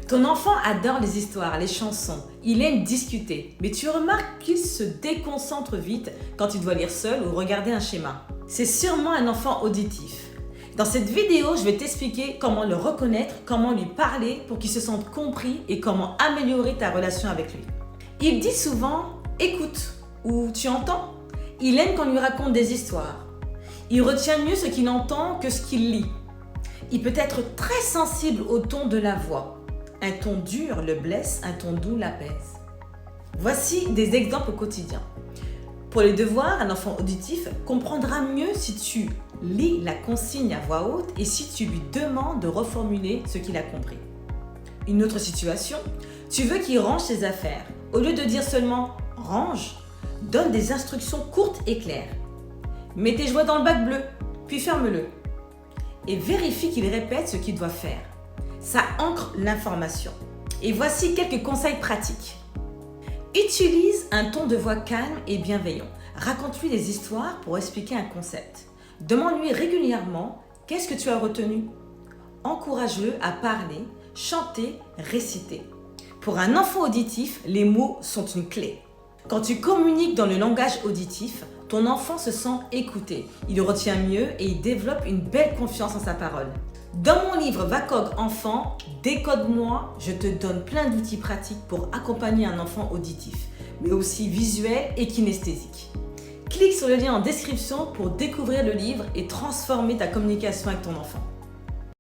Ton enfant adore les histoires, les chansons, il aime discuter, mais tu remarques qu'il se déconcentre vite quand il doit lire seul ou regarder un schéma. C'est sûrement un enfant auditif. Dans cette vidéo, je vais t'expliquer comment le reconnaître, comment lui parler pour qu'il se sente compris et comment améliorer ta relation avec lui. Il dit souvent « écoute » ou « tu entends ». Il aime qu'on lui raconte des histoires. Il retient mieux ce qu'il entend que ce qu'il lit. Il peut être très sensible au ton de la voix. Un ton dur le blesse, un ton doux l'apaise. Voici des exemples au quotidien. Pour les devoirs, un enfant auditif comprendra mieux si tu lis la consigne à voix haute et si tu lui demandes de reformuler ce qu'il a compris. Une autre situation, tu veux qu'il range ses affaires. Au lieu de dire seulement « range », donne des instructions courtes et claires. Mets tes jouets dans le bac bleu, puis ferme-le. Et vérifie qu'il répète ce qu'il doit faire. Ça ancre l'information. Et voici quelques conseils pratiques. Utilise un ton de voix calme et bienveillant. Raconte-lui des histoires pour expliquer un concept. Demande-lui régulièrement « Qu'est-ce que tu as retenu ?» Encourage-le à parler, chanter, réciter. Pour un enfant auditif, les mots sont une clé. Quand tu communiques dans le langage auditif, ton enfant se sent écouté. Il retient mieux et il développe une belle confiance en sa parole. Dans mon livre VACOG Enfant, Décode-moi, je te donne plein d'outils pratiques pour accompagner un enfant auditif, mais aussi visuel et kinesthésique. Clique sur le lien en description pour découvrir le livre et transformer ta communication avec ton enfant.